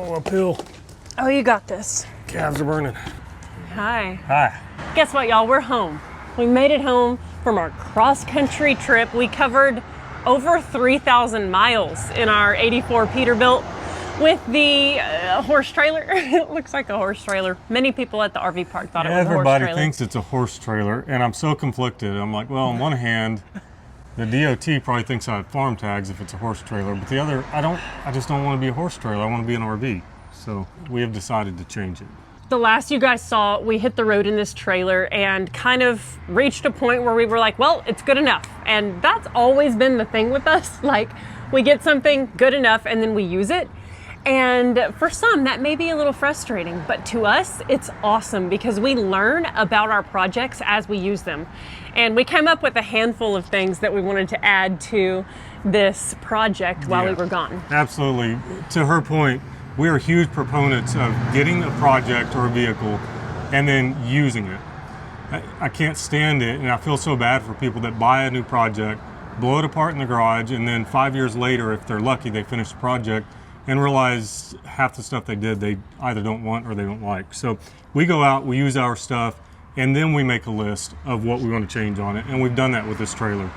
Oh, uphill. Oh, you got this. Calves are burning. Hi. Hi. Guess what, y'all? We're home. We made it home from our cross-country trip. We covered over 3,000 miles in our 84 Peterbilt with the horse trailer. It looks like a horse trailer. Many people at the RV park thought it was a horse trailer. Everybody thinks it's a horse trailer, and I'm so conflicted. I'm like, well, on one hand, the DOT probably thinks I have farm tags if it's a horse trailer, but the other, I just don't want to be a horse trailer. I want to be an RV. So we have decided to change it. The last you guys saw, we hit the road in this trailer and kind of reached a point where we were like, well, it's good enough. And that's always been the thing with us. Like, we get something good enough and then we use it. And for some, that may be a little frustrating, but to us, it's awesome because we learn about our projects as we use them. And we came up with a handful of things that we wanted to add to this project while we were gone. Absolutely. To her point, we are huge proponents of getting a project or a vehicle and then using it. I can't stand it, and I feel so bad for people that buy a new project, blow it apart in the garage, and then 5 years later, if they're lucky, they finish the project and realize half the stuff they did they either don't want or they don't like. So we go out, we use our stuff, and then we make a list of what we want to change on it, and we've done that with this trailer.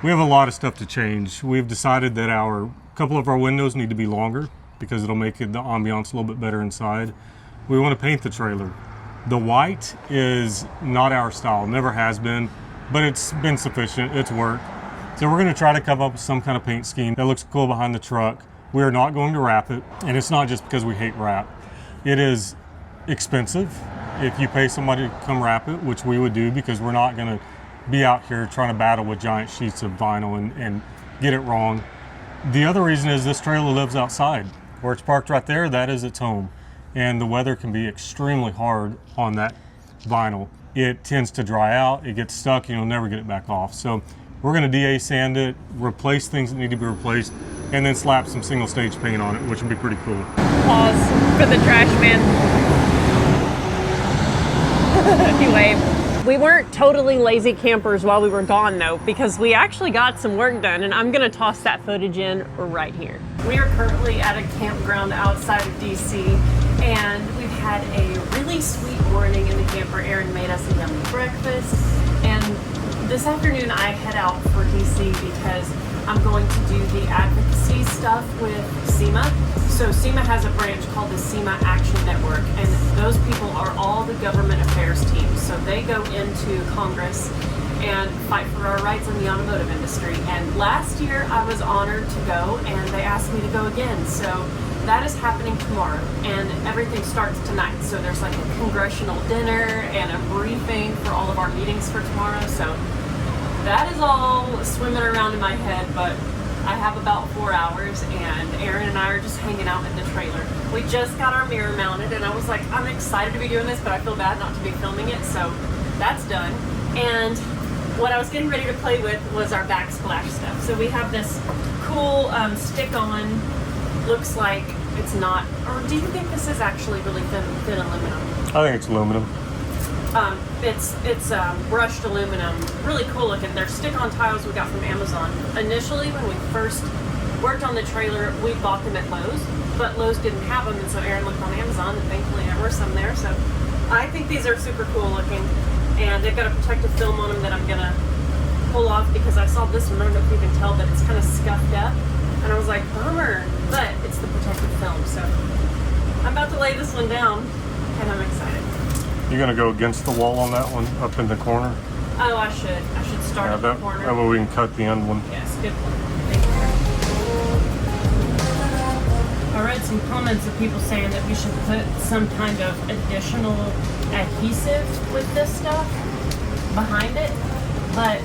We have a lot of stuff to change. We've decided that a couple of our windows need to be longer because it'll make the ambiance a little bit better inside. We want to paint the trailer. The white is not our style, never has been, but it's been sufficient, it's worked. So we're going to try to come up with some kind of paint scheme that looks cool behind the truck. We are not going to wrap it, and it's not just because we hate wrap. It is expensive if you pay somebody to come wrap it, which we would do because we're not going to be out here trying to battle with giant sheets of vinyl and get it wrong. The other reason is this trailer lives outside. Where it's parked right there, that is its home. And the weather can be extremely hard on that vinyl. It tends to dry out, it gets stuck, and you'll never get it back off. So we're gonna DA sand it, replace things that need to be replaced, and then slap some single stage paint on it, which would be pretty cool. Pause for the trash man. He waved. We weren't totally lazy campers while we were gone though, because we actually got some work done, and I'm gonna toss that footage in right here. We are currently at a campground outside of DC, and we've had a really sweet morning in the camper. Aaron made us a yummy breakfast, and this afternoon I head out for DC because I'm going to do the advocacy stuff with SEMA. So SEMA has a branch called the SEMA Action Network, and those people are all the government affairs teams. So they go into Congress and fight for our rights in the automotive industry. And last year I was honored to go, and they asked me to go again. So that is happening tomorrow, and everything starts tonight. So there's like a congressional dinner and a briefing for all of our meetings for tomorrow. So that is all swimming around in my head, but I have about 4 hours, and Aaron and I are just hanging out in the trailer. We just got our mirror mounted, and I was like, I'm excited to be doing this, but I feel bad not to be filming it, so that's done. And what I was getting ready to play with was our backsplash stuff. So we have this cool stick-on, looks like it's not, or do you think this is actually really thin aluminum? I think it's aluminum. It's brushed aluminum, really cool looking. They're stick-on tiles we got from Amazon. Initially, when we first worked on the trailer, we bought them at Lowe's, but Lowe's didn't have them, and so Aaron looked on Amazon, and thankfully there were some there. So I think these are super cool looking, and they've got a protective film on them that I'm gonna pull off because I saw this one. I don't know if you can tell, but it's kind of scuffed up, and I was like, bummer, but it's the protective film. So I'm about to lay this one down, and I'm excited. You're gonna go against the wall on that one, up in the corner? Oh, I should start at the corner. That way we can cut the end one. Yes, good point. Thank you. I read some comments of people saying that we should put some kind of additional adhesive with this stuff behind it. But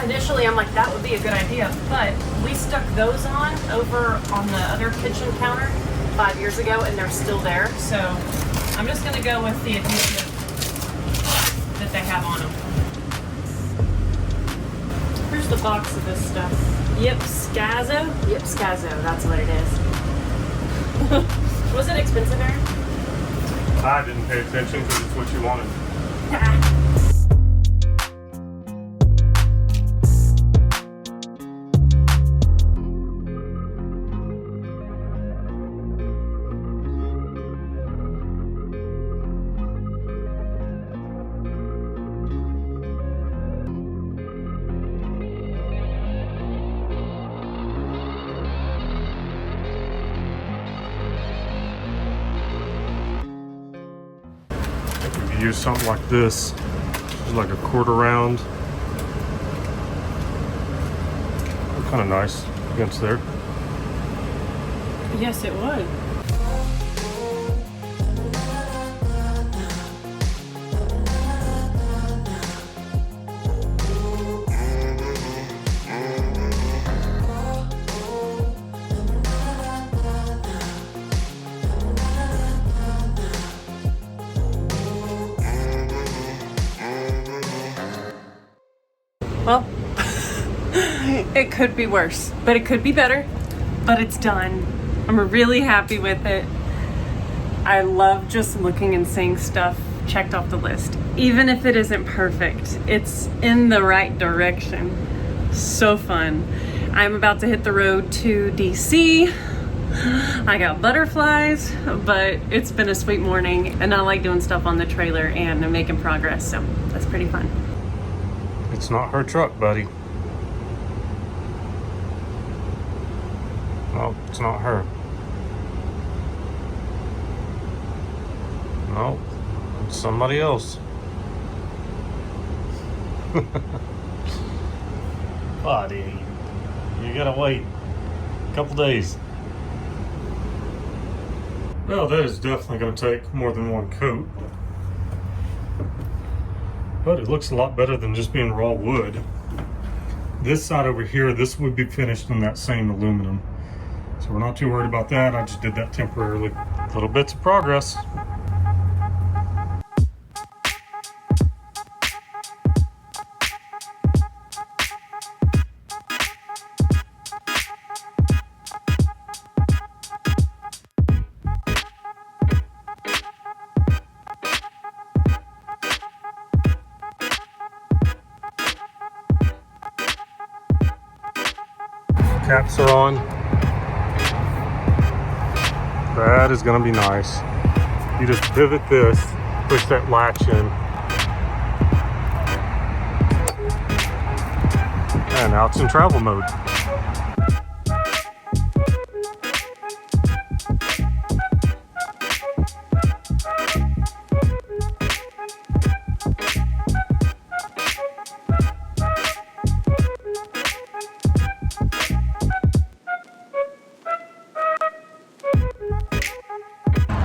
initially I'm like, that would be a good idea. But we stuck those on over on the other kitchen counter 5 years ago, and they're still there. So I'm just going to go with the adhesive that they have on them. Here's the box of this stuff. Yep, Scazo? Yep, Scazo, that's what it is. Was it expensive, Aaron? I didn't pay attention because it's what you wanted. use something like this, like a quarter round. Kind of nice against there. Yes, it would. Well, it could be worse, but it could be better, but it's done. I'm really happy with it. I love just looking and seeing stuff checked off the list. Even if it isn't perfect, it's in the right direction. So fun. I'm about to hit the road to DC. I got butterflies, but it's been a sweet morning and I like doing stuff on the trailer and I'm making progress, so that's pretty fun. It's not her truck, buddy. No, it's not her. No, it's somebody else. Buddy, you gotta wait a couple days. Well, that is definitely gonna take more than one coat. But it looks a lot better than just being raw wood. This side over here, this would be finished in that same aluminum. So we're not too worried about that. I just did that temporarily. Little bits of progress. Caps are on. That is going to be nice. You just pivot this, push that latch in, and now it's in travel mode.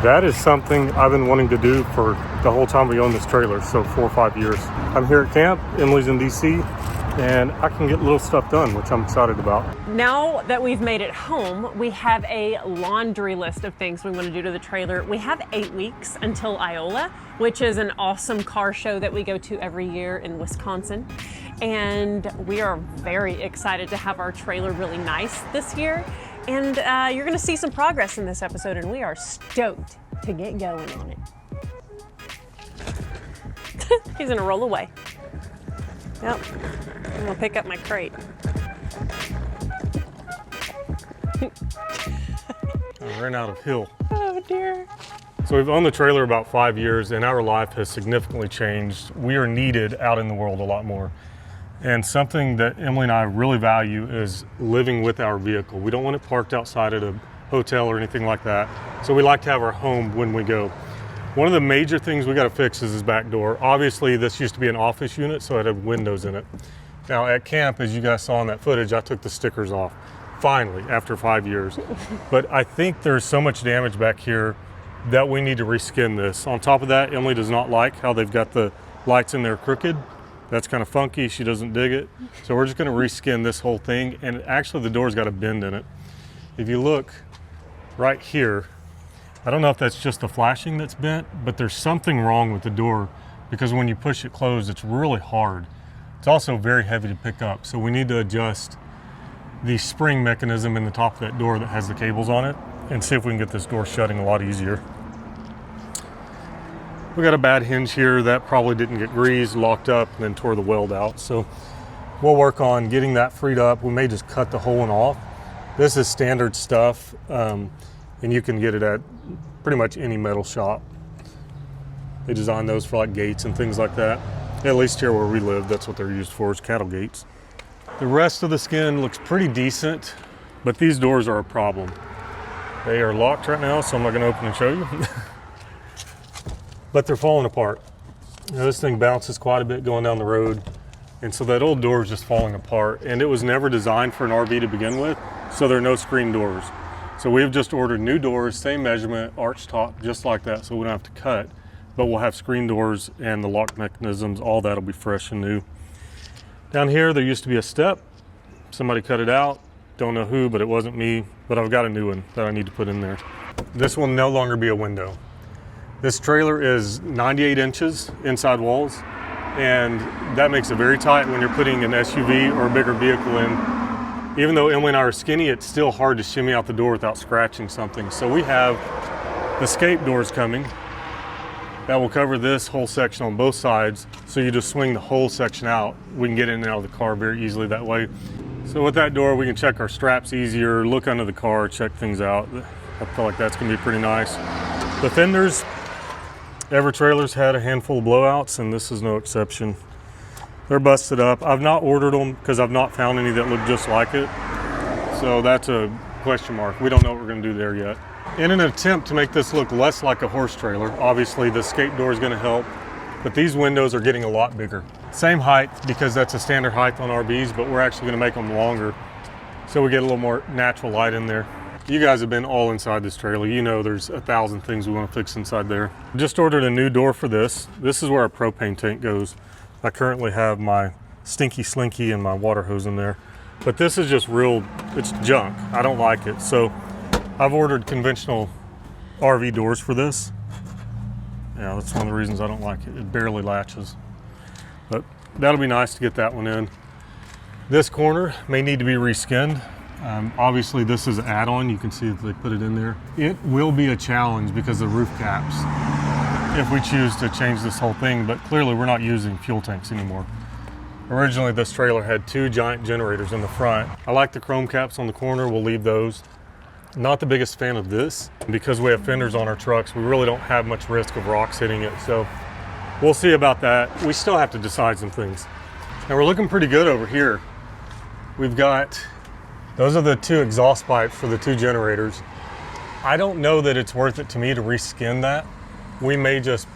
That is something I've been wanting to do for the whole time we own this trailer, so 4 or 5 years. I'm here at camp, Emily's in DC, and I can get little stuff done, which I'm excited about. Now that we've made it home, we have a laundry list of things we want to do to the trailer. We have 8 weeks until Iola, which is an awesome car show that we go to every year in Wisconsin. And we are very excited to have our trailer really nice this year. And you're gonna see some progress in this episode, and we are stoked to get going on it. He's gonna roll away. Yep, I'm gonna pick up my crate. I ran out of hill. Oh dear. So we've owned the trailer about 5 years, and our life has significantly changed. We are needed out in the world a lot more. And something that Emily and I really value is living with our vehicle. We don't want it parked outside at a hotel or anything like that. So we like to have our home when we go. One of the major things we got to fix is this back door. Obviously, this used to be an office unit, so it had windows in it. Now at camp, as you guys saw in that footage, I took the stickers off, finally, after 5 years. But I think there's so much damage back here that we need to reskin this. On top of that, Emily does not like how they've got the lights in there crooked. That's kind of funky, she doesn't dig it. So we're just gonna reskin this whole thing, and actually the door's got a bend in it. If you look right here, I don't know if that's just the flashing that's bent, but there's something wrong with the door because when you push it closed, it's really hard. It's also very heavy to pick up, so we need to adjust the spring mechanism in the top of that door that has the cables on it and see if we can get this door shutting a lot easier. We got a bad hinge here that probably didn't get greased, locked up, and then tore the weld out. So we'll work on getting that freed up. We may just cut the whole one off. This is standard stuff, and you can get it at pretty much any metal shop. They design those for like gates and things like that. At least here where we live, that's what they're used for, is cattle gates. The rest of the skin looks pretty decent, but these doors are a problem. They are locked right now, so I'm not gonna open and show you. But they're falling apart. Now, this thing bounces quite a bit going down the road. And so that old door is just falling apart. And it was never designed for an RV to begin with, so there are no screen doors. So we've just ordered new doors, same measurement, arch top, just like that, so we don't have to cut. But we'll have screen doors and the lock mechanisms, all that'll be fresh and new. Down here, there used to be a step. Somebody cut it out. Don't know who, but it wasn't me. But I've got a new one that I need to put in there. This will no longer be a window. This trailer is 98 inches inside walls, and that makes it very tight when you're putting an SUV or a bigger vehicle in. Even though Emily and I are skinny, it's still hard to shimmy out the door without scratching something. So we have escape doors coming that will cover this whole section on both sides. So you just swing the whole section out. We can get in and out of the car very easily that way. So with that door, we can check our straps easier, look under the car, check things out. I feel like that's gonna be pretty nice. The fenders, every trailer's had a handful of blowouts, and this is no exception. They're busted up. I've not ordered them because I've not found any that look just like it. So that's a question mark. We don't know what we're gonna do there yet. In an attempt to make this look less like a horse trailer, obviously the escape door is gonna help, but these windows are getting a lot bigger. Same height, because that's a standard height on RVs, but we're actually gonna make them longer so we get a little more natural light in there. You guys have been all inside this trailer. You know there's 1,000 things we want to fix inside there. Just ordered a new door for this. This is where our propane tank goes. I currently have my Stinky Slinky and my water hose in there. But this is just real, it's junk. I don't like it. So I've ordered conventional RV doors for this. Yeah, that's one of the reasons I don't like it. It barely latches. But that'll be nice to get that one in. This corner may need to be reskinned. Obviously this is an add-on. You can see that they put it in there. It will be a challenge because of roof caps if we choose to change this whole thing, but clearly we're not using fuel tanks anymore. Originally this trailer had 2 giant generators in the front. I like the chrome caps on the corner. We'll leave those. Not the biggest fan of this. Because we have fenders on our trucks, we really don't have much risk of rocks hitting it, so we'll see about that. We still have to decide some things. And we're looking pretty good over here. We've got, those are the 2 exhaust pipes for the 2 generators. I don't know that it's worth it to me to reskin that. We may just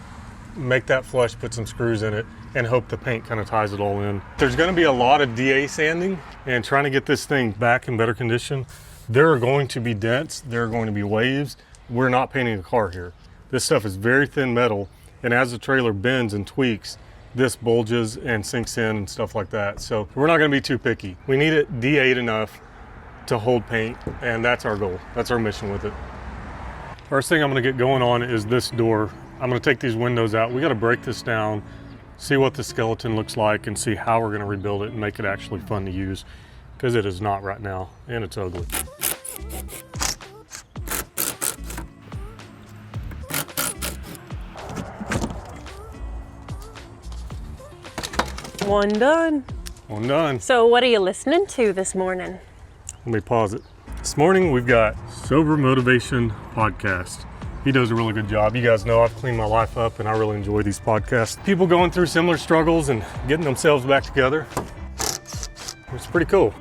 make that flush, put some screws in it, and hope the paint kind of ties it all in. There's gonna be a lot of DA sanding and trying to get this thing back in better condition. There are going to be dents, there are going to be waves. We're not painting a car here. This stuff is very thin metal, and as the trailer bends and tweaks, this bulges and sinks in and stuff like that. So we're not gonna be too picky. We need it DA'd enough to hold paint, and that's our goal. That's our mission with it. First thing I'm gonna get going on is this door. I'm gonna take these windows out. We gotta break this down, see what the skeleton looks like, and see how we're gonna rebuild it and make it actually fun to use, because it is not right now, and it's ugly. One done. One done. So what are you listening to this morning? Let me pause it. This morning we've got Sober Motivation Podcast. He does a really good job. You guys know I've cleaned my life up and I really enjoy these podcasts. People going through similar struggles and getting themselves back together. It's pretty cool.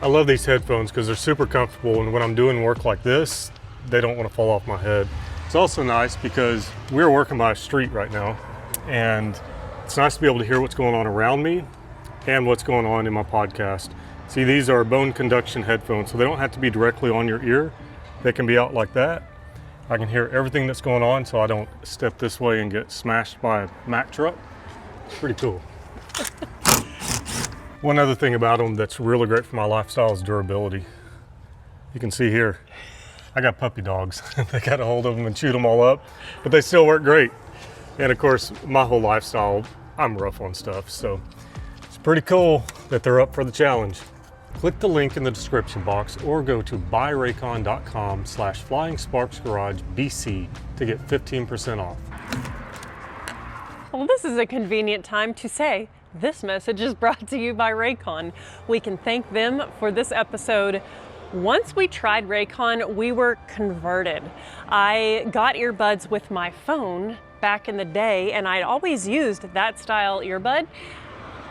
I love these headphones because they're super comfortable, and when I'm doing work like this, they don't want to fall off my head. It's also nice because we're working by a street right now, and it's nice to be able to hear what's going on around me and what's going on in my podcast. See, these are bone conduction headphones, so they don't have to be directly on your ear. They can be out like that. I can hear everything that's going on, so I don't step this way and get smashed by a Mack truck. It's pretty cool. One other thing about them that's really great for my lifestyle is durability. You can see here, I got puppy dogs. They got a hold of them and chewed them all up, but they still work great. And of course, my whole lifestyle, I'm rough on stuff, so it's pretty cool that they're up for the challenge. Click the link in the description box or go to buyraycon.com/FlyingSparksGarageBC to get 15% off. Well, this is a convenient time to say this message is brought to you by Raycon. We can thank them for this episode. Once we tried Raycon, we were converted. I got earbuds with my phone back in the day, and I'd always used that style earbud.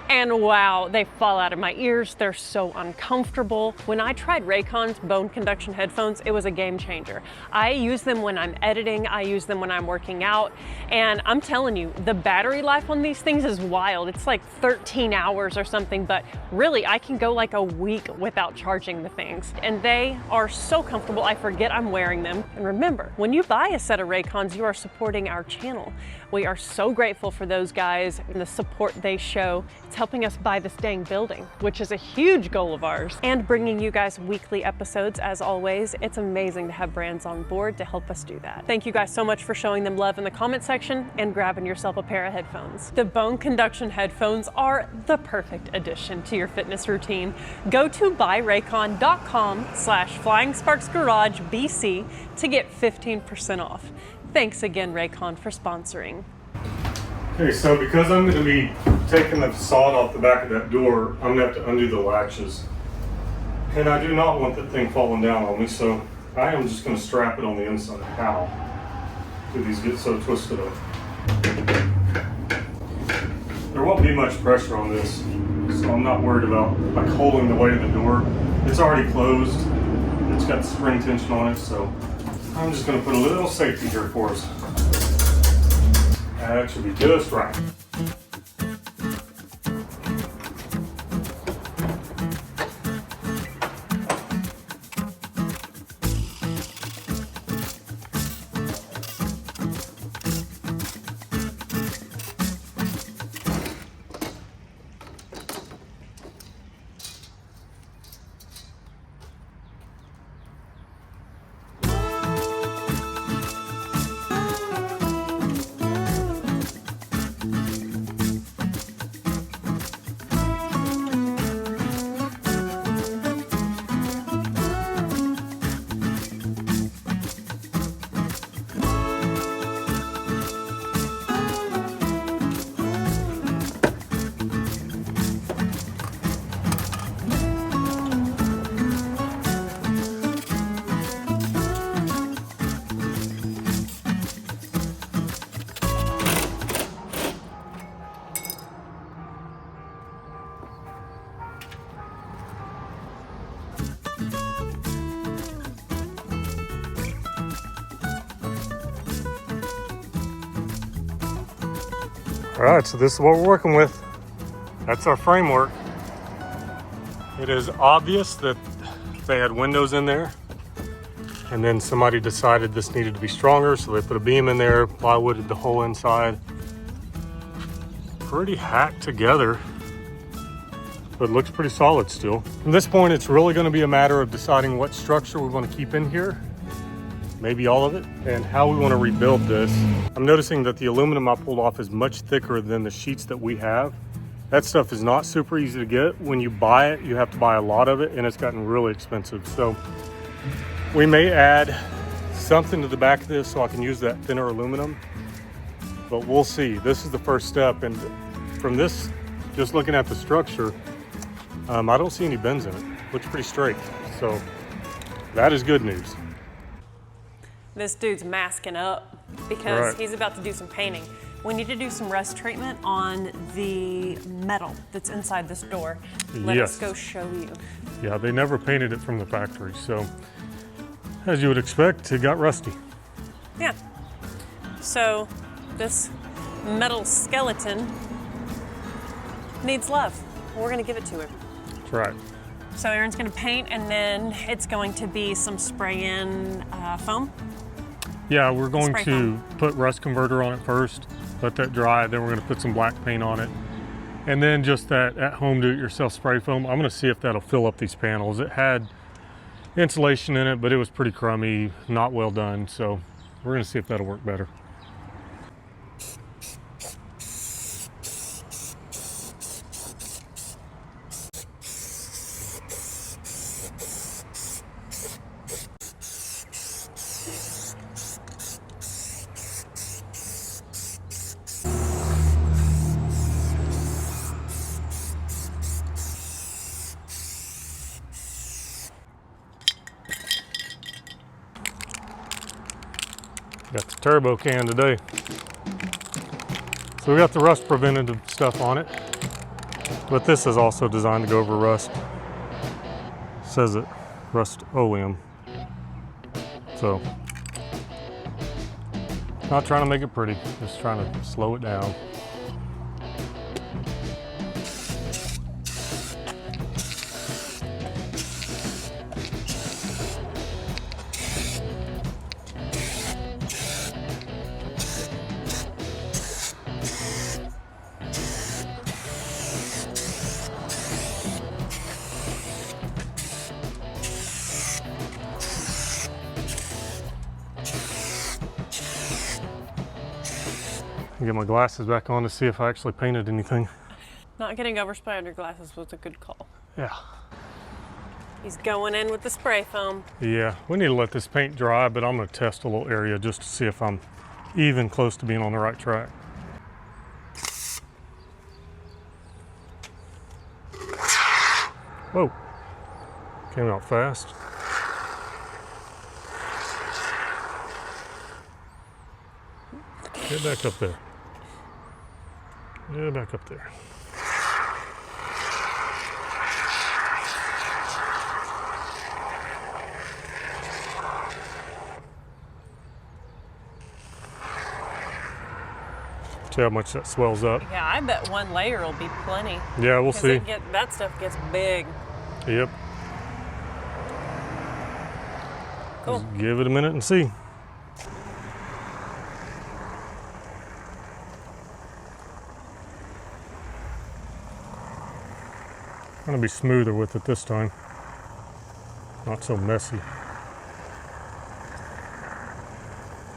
And wow, they fall out of my ears. They're so uncomfortable. When I tried Raycon's bone conduction headphones, it was a game changer. I use them when I'm editing, I use them when I'm working out, and I'm telling you, the battery life on these things is wild. It's like 13 hours or something, but really I can go like a week without charging the things. And they are so comfortable, I forget I'm wearing them. And remember, when you buy a set of Raycons, you are supporting our channel. We are so grateful for those guys and the support they show. It's helping us buy this dang building, which is a huge goal of ours, and bringing you guys weekly episodes as always. It's amazing to have brands on board to help us do that. Thank you guys so much for showing them love in the comment section and grabbing yourself a pair of headphones. The bone conduction headphones are the perfect addition to your fitness routine. Go to buyraycon.com/FlyingSparksGarageBC to get 15% off. Thanks again, Raycon, for sponsoring. Okay, so because I'm going to be taking the facade off the back of that door, I'm going to have to undo the latches. And I do not want that thing falling down on me, so I am just going to strap it on the inside. How do these get so twisted up? There won't be much pressure on this, so I'm not worried about like holding the weight of the door. It's already closed. It's got spring tension on it, so I'm just going to put a little safety here for us. That should be just right. All right, so this is what we're working with. That's our framework. It is obvious that they had windows in there, and then somebody decided this needed to be stronger, so they put a beam in there, plywooded the whole inside. Pretty hacked together, but it looks pretty solid still. From this point, it's really going to be a matter of deciding what structure we want to keep in here, maybe all of it, and how we want to rebuild this. I'm noticing that the aluminum I pulled off is much thicker than the sheets that we have. That stuff is not super easy to get. When you buy it, you have to buy a lot of it, and it's gotten really expensive. So we may add something to the back of this so I can use that thinner aluminum, but we'll see. This is the first step, and from this, just looking at the structure, I don't see any bends in it. Looks pretty straight, so that is good news. This dude's masking up because he's about to do some painting. We need to do some rust treatment on the metal that's inside this door. Let us go show you. Yeah, they never painted it from the factory, so as you would expect, it got rusty. Yeah. So this metal skeleton needs love. We're gonna give it to him. That's right. So Aaron's gonna paint, and then it's going to be some spray-in foam. Yeah, we're going to put rust converter on it first, let that dry, then we're going to put some black paint on it. And then just that at-home do-it-yourself spray foam. I'm going to see if that'll fill up these panels. It had insulation in it, but it was pretty crummy, not well done. So we're going to see if that'll work better. Got the turbo can today. So we got the rust preventative stuff on it. But this is also designed to go over rust. Says it, Rust-Oleum. So, not trying to make it pretty, just trying to slow it down. Get my glasses back on to see if I actually painted anything. Not getting overspray on your glasses was a good call. Yeah. He's going in with the spray foam. Yeah, we need to let this paint dry, but I'm gonna test a little area just to see if I'm even close to being on the right track. Whoa, came out fast. Get back up there. Get back up there. See how much that swells up. Yeah, I bet one layer will be plenty. Yeah, we'll see. That stuff gets big. Yep. Cool. Just give it a minute and see. I'm gonna be smoother with it this time. Not so messy.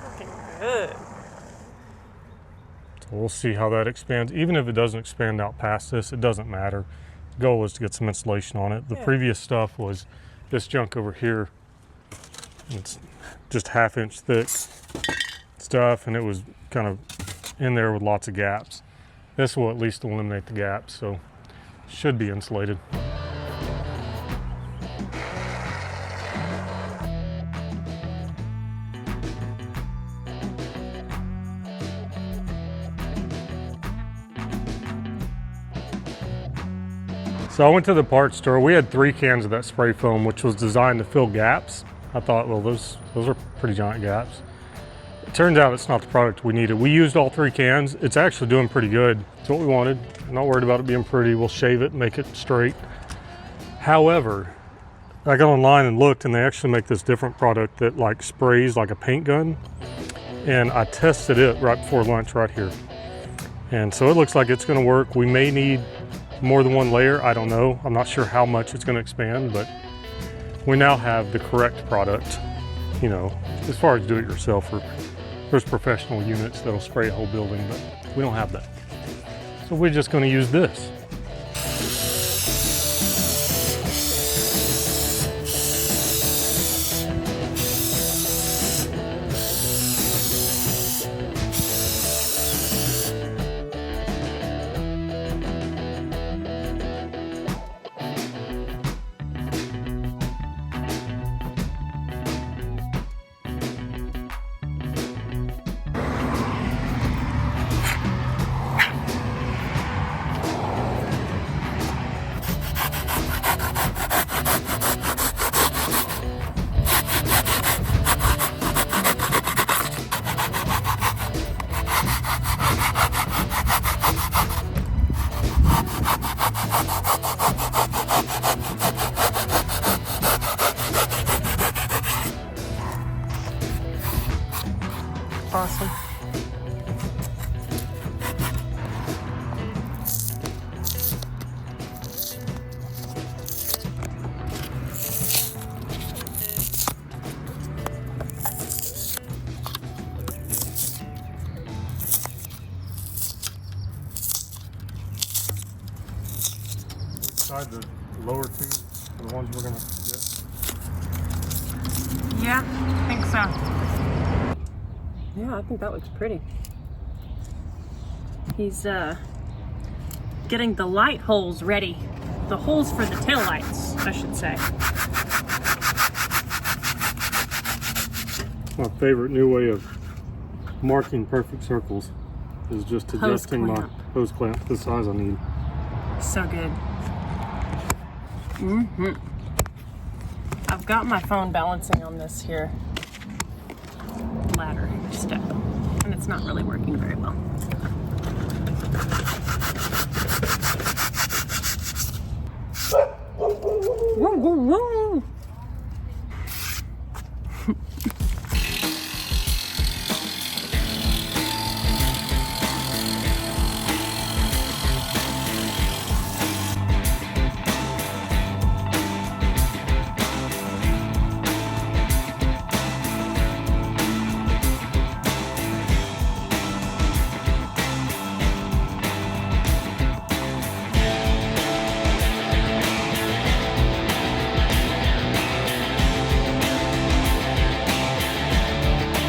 Looking good. So we'll see how that expands. Even if it doesn't expand out past this, it doesn't matter. The goal is to get some insulation on it. The previous stuff was this junk over here. It's just 1/2 inch thick stuff, and it was kind of in there with lots of gaps. This will at least eliminate the gaps, so should be insulated. So I went to the parts store. We had 3 cans of that spray foam, which was designed to fill gaps. I thought, well, those are pretty giant gaps. It turns out it's not the product we needed. We used all 3 cans. It's actually doing pretty good. It's what we wanted. I'm not worried about it being pretty. We'll shave it, make it straight. However, I got online and looked, and they actually make this different product that like sprays like a paint gun. And I tested it right before lunch right here. And so it looks like it's gonna work. We may need more than 1 layer, I don't know. I'm not sure how much it's gonna expand, but we now have the correct product. You know, as far as do-it-yourself, there's professional units that'll spray a whole building, but we don't have that. So we're just gonna use this. Awesome. Inside the lower 2 are the ones we're gonna get. Yeah, I think so. Yeah, I think that looks pretty. He's getting the light holes ready. The holes for the taillights, I should say. My favorite new way of marking perfect circles is just adjusting my hose clamp to the size I need. So good. I've got my phone balancing on this here ladder step, and it's not really working very well. Woo, woo, woo.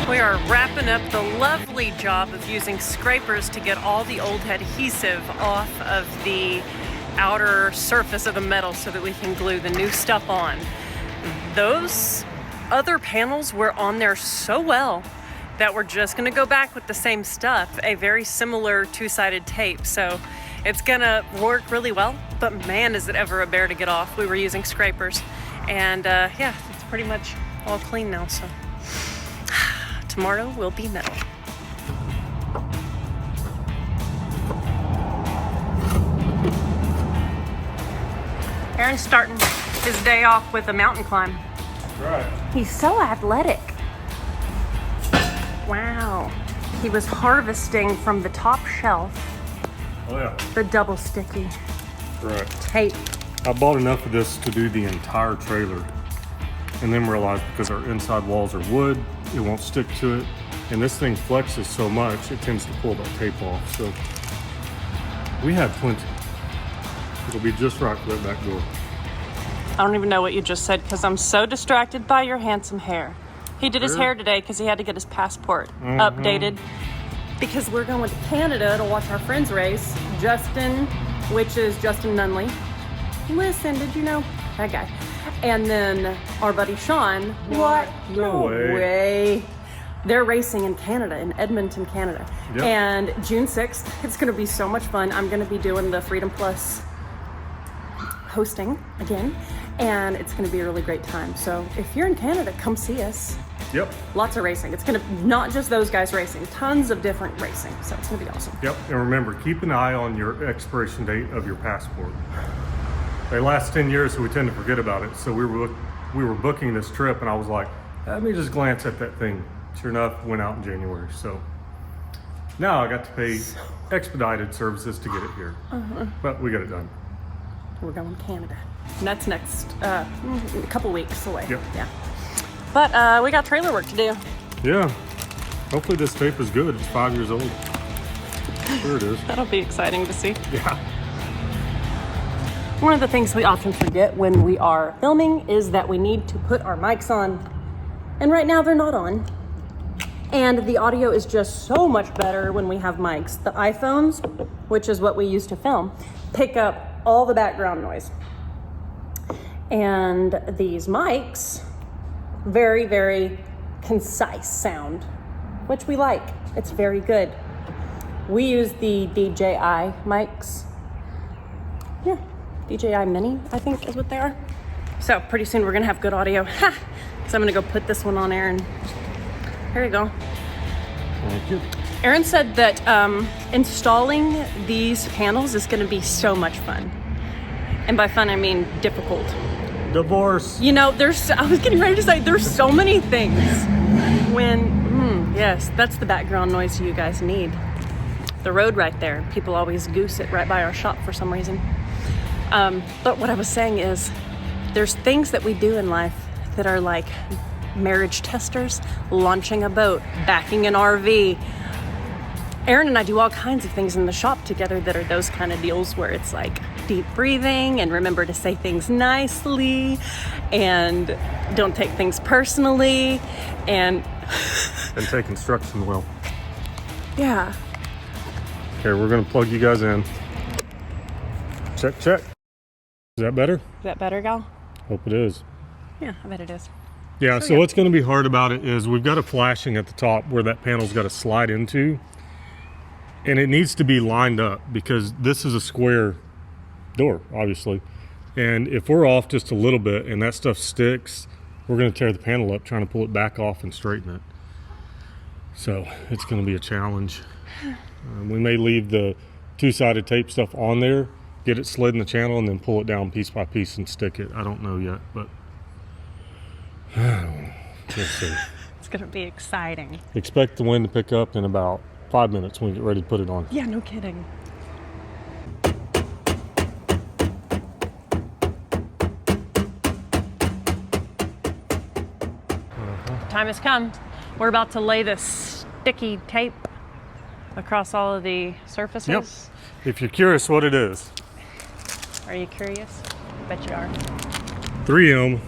We are wrapping up the lovely job of using scrapers to get all the old adhesive off of the outer surface of the metal so that we can glue the new stuff on. Those other panels were on there so well that we're just gonna go back with the same stuff, a very similar two-sided tape. So it's gonna work really well, but man, is it ever a bear to get off. We were using scrapers, and yeah, it's pretty much all clean now, so. Tomorrow will be metal. Aaron's starting his day off with a mountain climb. Right. He's so athletic. Wow. He was harvesting from the top shelf Oh yeah. the double sticky Right. tape. I bought enough of this to do the entire trailer, and then realized because our inside walls are wood, it won't stick to it. And this thing flexes so much, it tends to pull that tape off. So we had plenty. It'll be just right for that back door. I don't even know what you just said because I'm so distracted by your handsome hair. He did his hair today because he had to get his passport updated because we're going to Canada to watch our friends race. Justin, which is Justin Nunley. Listen, did you know? That guy. And then our buddy Sean. What? No way. They're racing in Canada, in Edmonton, Canada. Yep. And June 6th, it's gonna be so much fun. I'm gonna be doing the Freedom Plus hosting again, and it's gonna be a really great time. So if you're in Canada, come see us. Yep. Lots of racing. It's gonna, not just those guys racing, tons of different racing. So it's gonna be awesome. Yep. And remember, keep an eye on your expiration date of your passport. They last 10 years, so we tend to forget about it. So we were booking this trip, and I was like, let me just glance at that thing. Sure enough, went out in January. So now I got to pay expedited services to get it here. But we got it done. We're going to Canada. And that's next, a couple weeks away. Yep. Yeah. But we got trailer work to do. Yeah. Hopefully this tape is good. It's 5 years old. Sure it is. That'll be exciting to see. Yeah. One of the things we often forget when we are filming is that we need to put our mics on. And right now they're not on. And the audio is just so much better when we have mics. The iPhones, which is what we use to film, pick up all the background noise. And these mics, very, very concise sound, which we like. It's very good. We use the DJI mics. Yeah, DJI Mini, I think is what they are. So pretty soon we're gonna have good audio. Ha! So I'm gonna go put this one on Aaron. Here you go. Thank you. Aaron said that installing these panels is gonna be so much fun. And by fun, I mean difficult. Divorce. You know, I was getting ready to say, there's so many things when, yes, that's the background noise you guys need. The road right there. People always goose it right by our shop for some reason. But what I was saying is, there's things that we do in life that are like marriage testers, launching a boat, backing an RV. Aaron and I do all kinds of things in the shop together that are those kind of deals where it's like deep breathing and remember to say things nicely and don't take things personally and take instruction well. Yeah. Okay, we're gonna plug you guys in. Check, check. Is that better? Is that better, gal? Hope it is. Yeah, I bet it is. Yeah, so what's going to be hard about it is we've got a flashing at the top where that panel's got to slide into, and it needs to be lined up because this is a square door, obviously. And if we're off just a little bit and that stuff sticks, we're going to tear the panel up trying to pull it back off and straighten it. So it's going to be a challenge. We may leave the two-sided tape stuff on there, get it slid in the channel, and then pull it down piece by piece and stick it. I don't know yet, but we'll see. It's going to be exciting. Expect the wind to pick up in about 5 minutes when we get ready to put it on. Yeah, no kidding. Time has come. We're about to lay this sticky tape across all of the surfaces. Yep. If you're curious what it is. Are you curious? I bet you are. 3M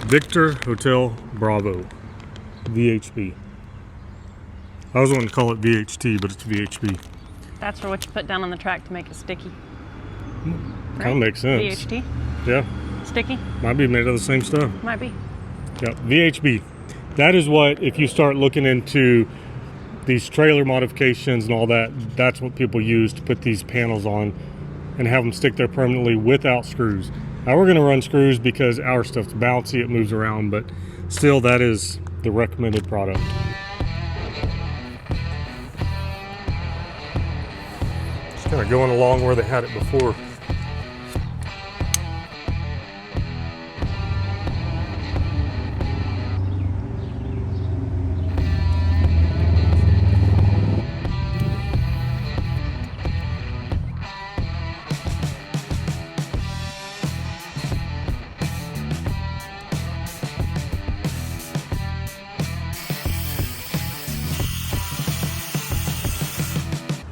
Victor Hotel Bravo VHB. I was wanting to call it VHT, but it's VHB. That's for what you put down on the track to make it sticky. Kind of makes sense. VHT? Yeah. Sticky? Might be made of the same stuff. Might be. Yeah, VHB. That is what, if you start looking into these trailer modifications and all that, that's what people use to put these panels on and have them stick there permanently without screws. Now we're going to run screws because our stuff's bouncy, it moves around, but still that is the recommended product. Just kind of going along where they had it before.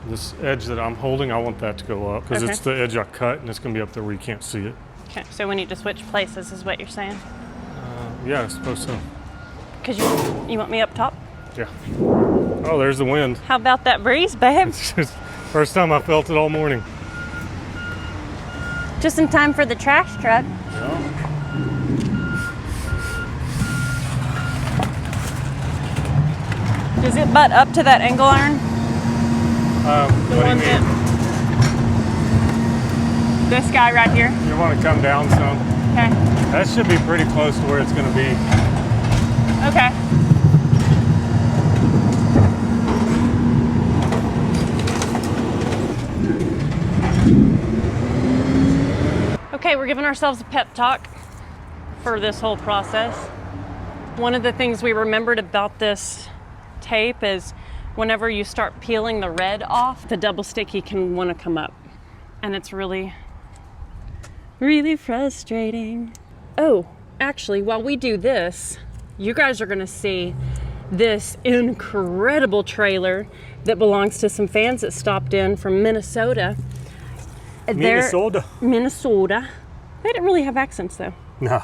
This edge that I'm holding, I want that to go up because it's the edge I cut and it's going to be up there where you can't see it. Okay, so we need to switch places is what you're saying? Yeah, I suppose so. Because you want me up top? Yeah. Oh, there's the wind. How about that breeze, babe? It's just first time I felt it all morning. Just in time for the trash truck. Yeah. Does it butt up to that angle iron? The one that, this guy right here? You want to come down some? Okay. That should be pretty close to where it's going to be. Okay. Okay, we're giving ourselves a pep talk for this whole process. One of the things we remembered about this tape is whenever you start peeling the red off, the double sticky can want to come up. And it's really, really frustrating. Oh, actually, while we do this, you guys are gonna see this incredible trailer that belongs to some fans that stopped in from Minnesota. Minnesota. They didn't really have accents though. No.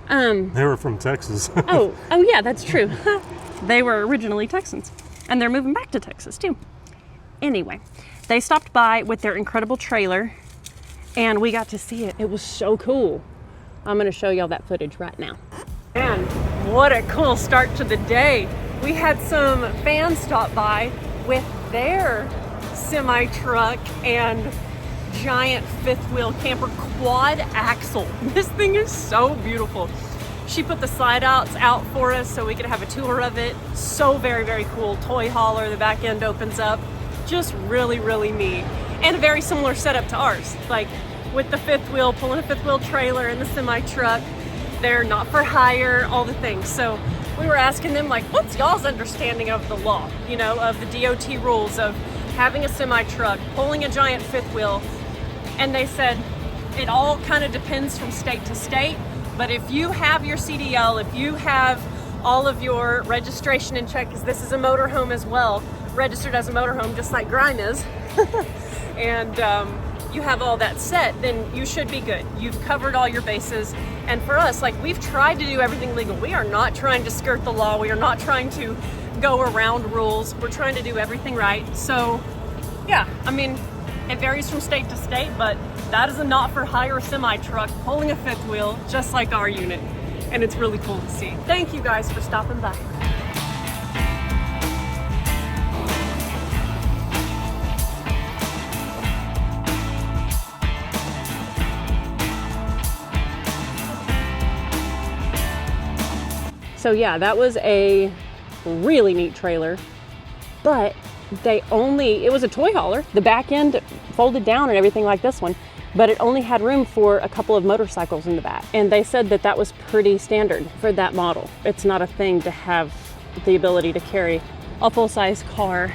They were from Texas. oh yeah, that's true. They were originally Texans. And they're moving back to Texas too. Anyway, they stopped by with their incredible trailer and we got to see it. It was so cool. I'm gonna show y'all that footage right now. And what a cool start to the day. We had some fans stop by with their semi truck and giant fifth wheel camper quad axle. This thing is so beautiful. She put the slide outs out for us so we could have a tour of it. So very, very cool. Toy hauler, the back end opens up. Just really, really neat. And a very similar setup to ours. Like with the fifth wheel, pulling a fifth wheel trailer and the semi truck. They're not for hire, all the things. So we were asking them like, what's y'all's understanding of the law? You know, of the DOT rules of having a semi truck, pulling a giant fifth wheel. And they said, it all kind of depends from state to state. But if you have your CDL, if you have all of your registration in check, because this is a motorhome as well, registered as a motorhome, just like Grime is, and you have all that set, then you should be good. You've covered all your bases. And for us, like we've tried to do everything legal. We are not trying to skirt the law. We are not trying to go around rules. We're trying to do everything right. So yeah, I mean, it varies from state to state, but that is a not for hire semi truck pulling a fifth wheel, just like our unit. And it's really cool to see. Thank you guys for stopping by. So yeah, that was a really neat trailer, but it was a toy hauler. The back end folded down and everything like this one, but it only had room for a couple of motorcycles in the back. And they said that that was pretty standard for that model. It's not a thing to have the ability to carry a full-size car,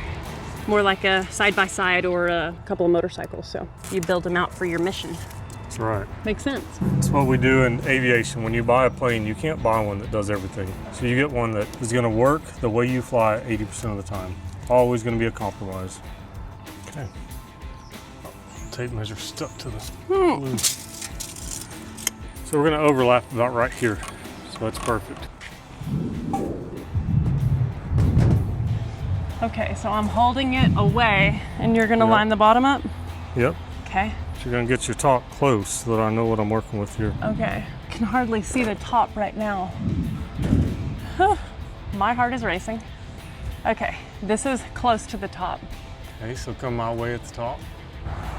more like a side-by-side or a couple of motorcycles. So you build them out for your mission. That's right. Makes sense. That's what we do in aviation. When you buy a plane, you can't buy one that does everything. So you get one that is going to work the way you fly 80% of the time. Always going to be a compromise. Okay. Tape measure stuck to the glue. So we're going to overlap about right here. So that's perfect. Okay, so I'm holding it away and you're going to line the bottom up? Yep. Okay. So you're going to get your top close so that I know what I'm working with here. Okay. I can hardly see the top right now. My heart is racing. Okay, this is close to the top. Okay, so come my way at the top.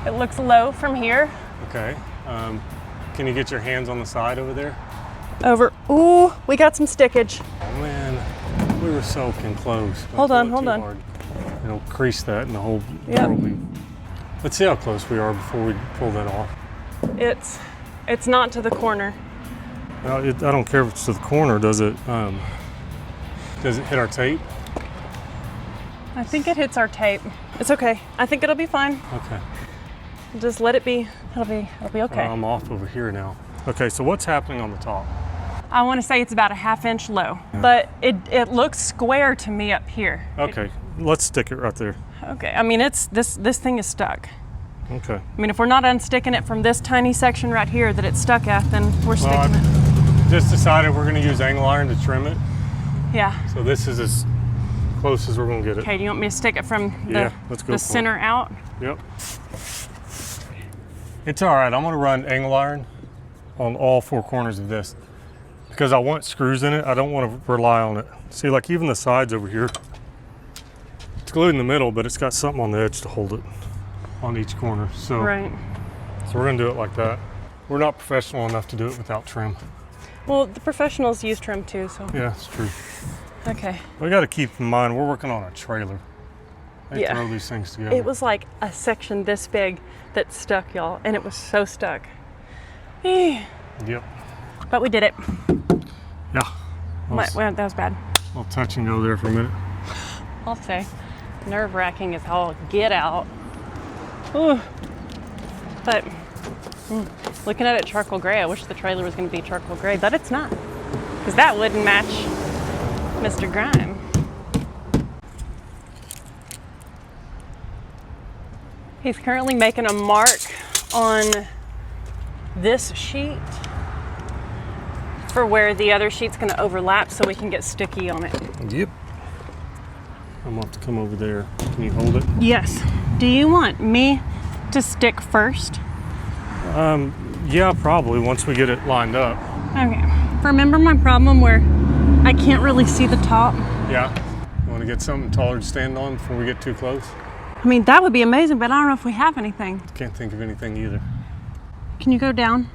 It looks low from here. Okay. Can you get your hands on the side over there? Ooh, we got some stickage. Oh man, we were soaking close. Hold on. Hard. It'll crease that and the whole Yep. will be. Let's see how close we are before we pull that off. It's not to the corner. Well, I don't care if it's to the corner. Does it hit our tape? I think it hits our tape. It's okay. I think it'll be fine. Okay. Just let it be. It'll be okay. I'm off over here now. Okay, so what's happening on the top? I want to say it's about a 1/2 inch low, but it looks square to me up here. Okay, let's stick it right there. Okay, I mean this thing is stuck. Okay. I mean, if we're not unsticking it from this tiny section right here that it's stuck at, then we're sticking it. Just decided we're going to use angle iron to trim it. Yeah. So this is as close as we're going to get it. Okay, do you want me to stick it from let's go the center out? Yep. It's all right. I'm going to run angle iron on all 4 corners of this because I want screws in it. I don't want to rely on it. See, like even the sides over here, it's glued in the middle, but it's got something on the edge to hold it on each corner. So, Right. So we're going to do it like that. We're not professional enough to do it without trim. Well, the professionals use trim too, so. Yeah, it's true. Okay. We got to keep in mind we're working on a trailer. They Yeah. throw these things together. It was like a section this big that stuck, y'all, and it was so stuck. Yep. But we did it. Yeah. Well, that was bad. I'll touch and go there for a minute. I'll say. Nerve-wracking as all get out. Ooh. But looking at it charcoal gray, I wish the trailer was going to be charcoal gray, but it's not. Because that wouldn't match Mr. Grime. He's currently making a mark on this sheet for where the other sheet's going to overlap so we can get sticky on it. Yep. I'm going to have to come over there. Can you hold it? Yes. Do you want me to stick first? Yeah, probably once we get it lined up. Okay. Remember my problem where I can't really see the top? Yeah. You want to get something taller to stand on before we get too close? I mean, that would be amazing, but I don't know if we have anything. Can't think of anything either. Can you go down?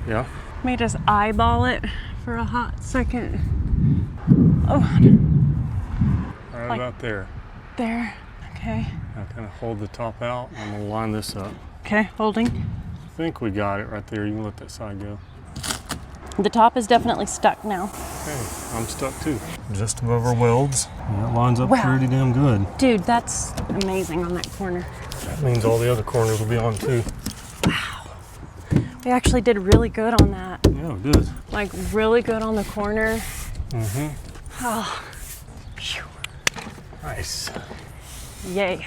Yeah. Let me just eyeball it for a hot second. Oh, Right Like- about there. there. Okay. Now kind of hold the top out. I'm going to line this up. Okay, holding. I think we got it right there. You can let that side go. The top is definitely stuck now. Okay, I'm stuck too. Just above our welds. That lines up Wow. pretty damn good. Dude, that's amazing on that corner. That means all the other corners will be on too. We actually did really good on that. Yeah, we did. Like, really good on the corner. Mm-hmm. Oh, phew. Nice. Yay.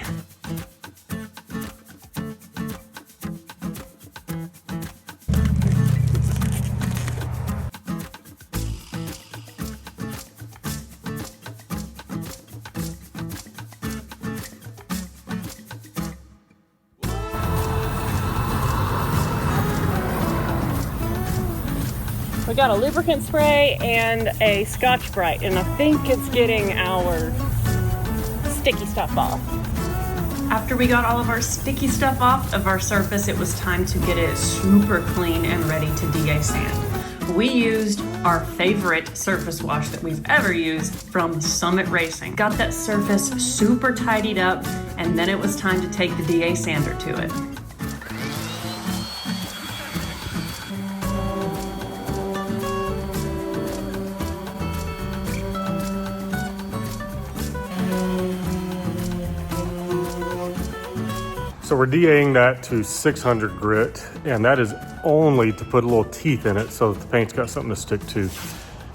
We got a lubricant spray and a Scotch Brite, and I think it's getting our sticky stuff off. After we got all of our sticky stuff off of our surface, it was time to get it super clean and ready to DA sand. We used our favorite surface wash that we've ever used from Summit Racing. Got that surface super tidied up, and then it was time to take the DA sander to it. So we're DAing that to 600 grit, and that is only to put a little teeth in it so that the paint's got something to stick to.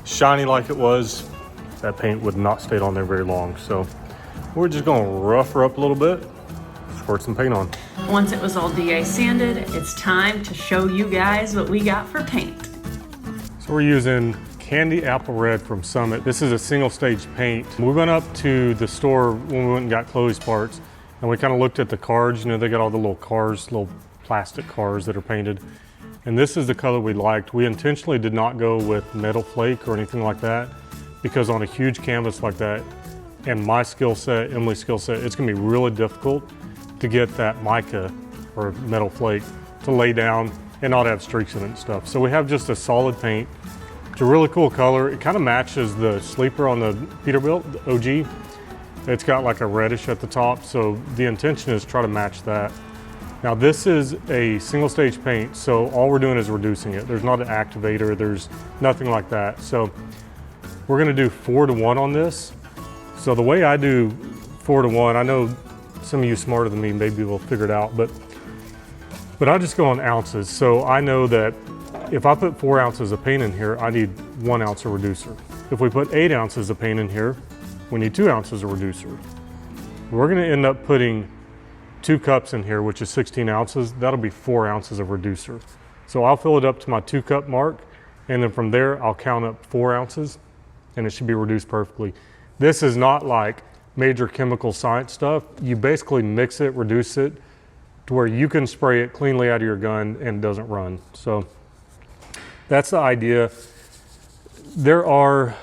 Shiny like it was, that paint would not stay on there very long. So we're just gonna rough her up a little bit, squirt some paint on. Once it was all DA sanded, it's time to show you guys what we got for paint. So we're using Candy Apple Red from Summit. This is a single stage paint. We went up to the store when we went and got Chloe's parts, and we kind of looked at the cards. You know, they got all the little cars, little plastic cars that are painted. And this is the color we liked. We intentionally did not go with metal flake or anything like that, because on a huge canvas like that, and my skill set, Emily's skill set, it's gonna be really difficult to get that mica or metal flake to lay down and not have streaks in it and stuff. So we have just a solid paint. It's a really cool color. It kind of matches the sleeper on the Peterbilt, the OG. It's got like a reddish at the top, so the intention is to try to match that. Now this is a single stage paint, so all we're doing is reducing it. There's not an activator, there's nothing like that. So we're gonna do 4-to-1 on this. So the way I do 4-to-1, I know some of you smarter than me maybe will figure it out, but I just go on ounces. So I know that if I put 4 ounces of paint in here, I need 1 ounce of reducer. If we put 8 ounces of paint in here, we need 2 ounces of reducer. We're gonna end up putting 2 cups in here, which is 16 ounces. That'll be 4 ounces of reducer. So I'll fill it up to my 2 cup mark, and then from there, I'll count up 4 ounces, and it should be reduced perfectly. This is not like major chemical science stuff. You basically mix it, reduce it, to where you can spray it cleanly out of your gun and it doesn't run. So that's the idea. There are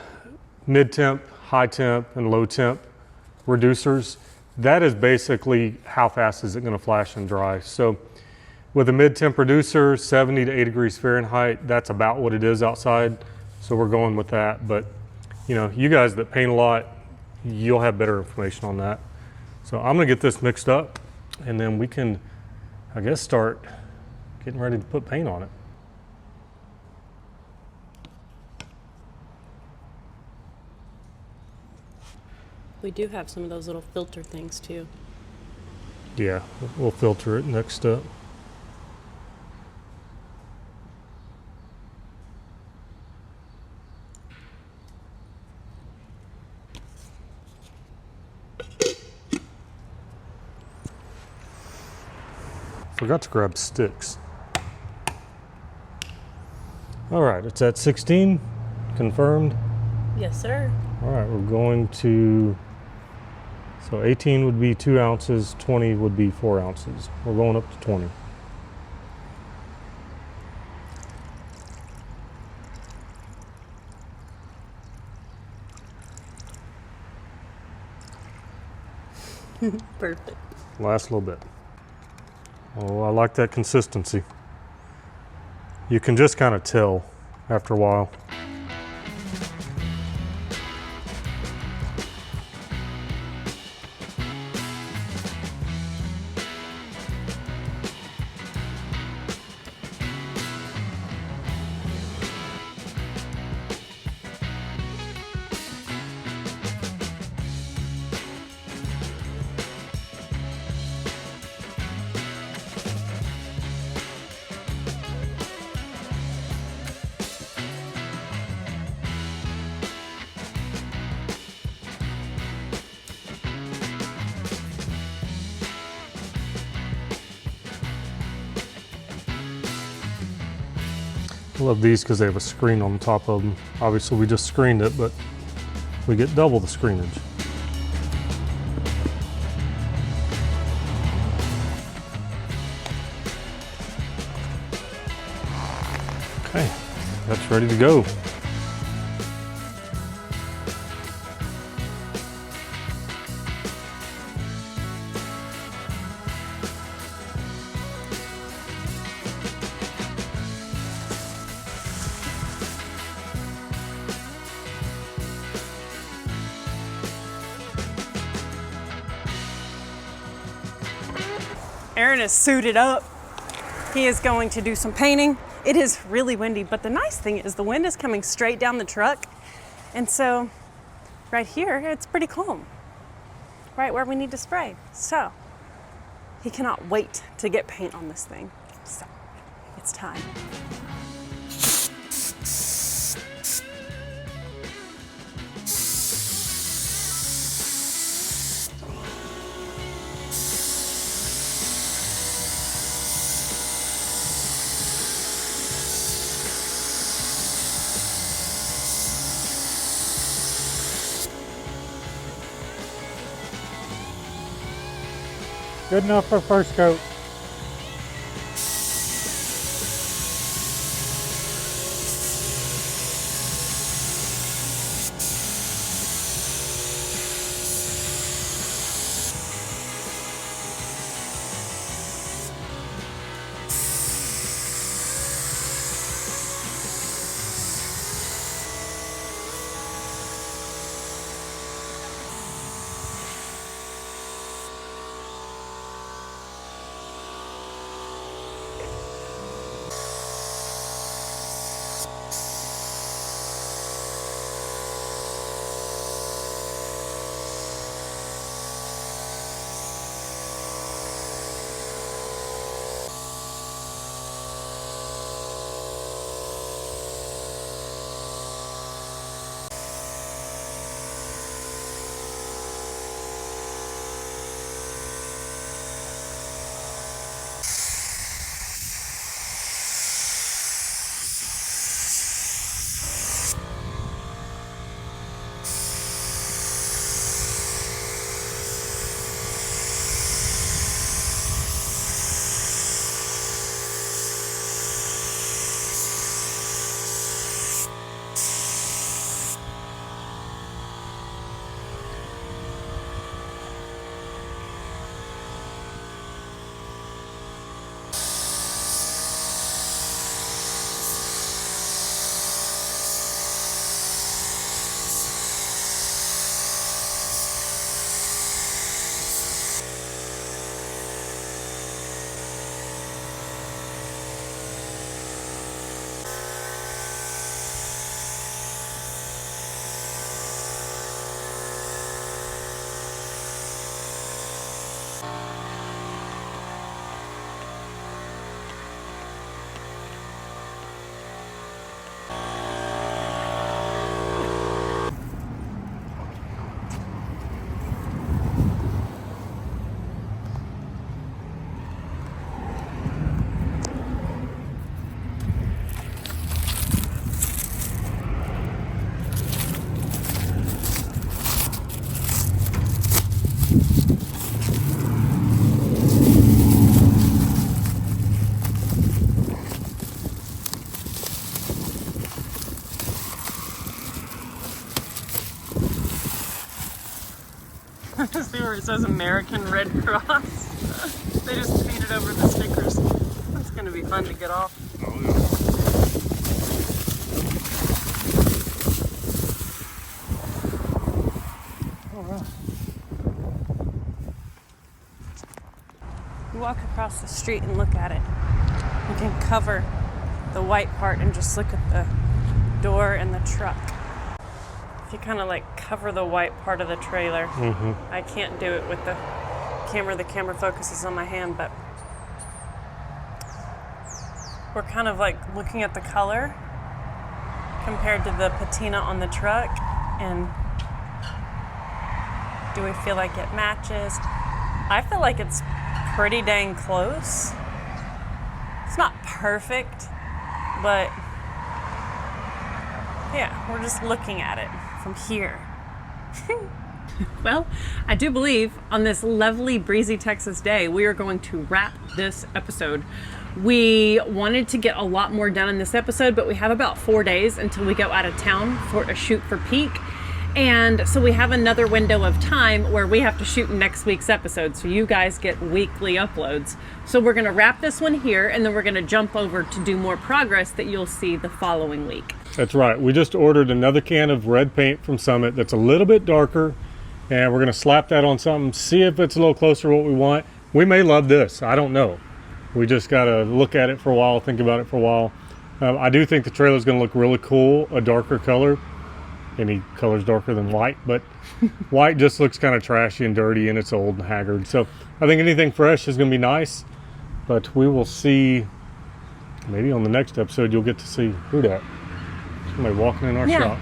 mid-temp, high temp, and low temp reducers. That is basically how fast is it gonna flash and dry. So with a mid-temp reducer, 70 to 80 degrees Fahrenheit, that's about what it is outside. So we're going with that. But you know, you guys that paint a lot, you'll have better information on that. So I'm gonna get this mixed up, and then we can, I guess, start getting ready to put paint on it. We do have some of those little filter things too. Yeah, we'll filter it next step. Forgot to grab sticks. All right, it's at 16, confirmed. Yes, sir. All right, we're going to, so 18 would be 2 ounces, 20 would be 4 ounces. We're going up to 20. Perfect. Last little bit. Oh, I like that consistency. You can just kind of tell after a while. I love these because they have a screen on the top of them. Obviously we just screened it, but we get double the screenage. Okay, that's ready to go. Aaron is suited up. He is going to do some painting. It is really windy, but the nice thing is the wind is coming straight down the truck. And so right here, it's pretty calm, right where we need to spray. So he cannot wait to get paint on this thing. So it's time. Good enough for first coat. See where it says American Red Cross? They just painted over the stickers. That's gonna be fun to get off. Oh, yeah. Oh, wow. You walk across the street and look at it. You can cover the white part and just look at the door and the truck. If you kind of like cover the white part of the trailer, I can't do it with the camera. The camera focuses on my hand, but we're kind of like looking at the color compared to the patina on the truck, and do we feel like it matches? I feel like it's pretty dang close. It's not perfect, but yeah, we're just looking at it from here. Well, I do believe on this lovely breezy Texas day, we are going to wrap this episode. We wanted to get a lot more done in this episode, but we have about 4 days until we go out of town for a shoot for Peak. And so we have another window of time where we have to shoot next week's episode, so you guys get weekly uploads. So we're gonna wrap this one here, and then we're gonna jump over to do more progress that you'll see the following week. That's right. We just ordered another can of red paint from Summit that's a little bit darker, and we're gonna slap that on something, see if it's a little closer to what we want. We may love this. I don't know. We just got to look at it for a while, think about it for a while. I do think the trailer is going to look really cool, a darker color. Any color's darker than white, but white just looks kind of trashy and dirty, and it's old and haggard. So I think anything fresh is going to be nice, but we will see. Maybe on the next episode you'll get to see who that. Somebody walking in our shop.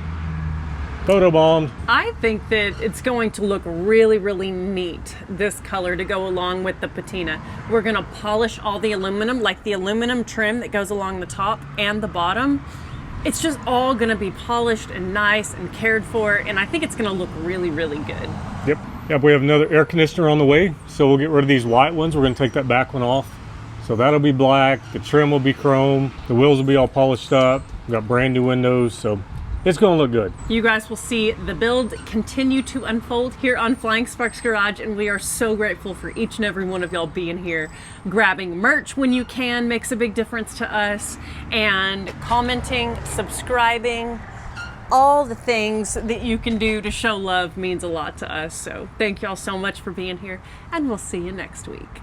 Photobombed. I think that it's going to look really, really neat, this color, to go along with the patina. We're going to polish all the aluminum, like the aluminum trim that goes along the top and the bottom. It's just all going to be polished and nice and cared for, and I think it's going to look really, really good. Yep, we have another air conditioner on the way, so we'll get rid of these white ones. We're going to take that back one off. So that'll be black, the trim will be chrome, the wheels will be all polished up. We've got brand new windows, so it's going to look good. You guys will see the build continue to unfold here on Flying Sparks Garage, and we are so grateful for each and every one of y'all being here. Grabbing merch when you can makes a big difference to us, and commenting, subscribing, all the things that you can do to show love means a lot to us. So thank y'all so much for being here, and we'll see you next week.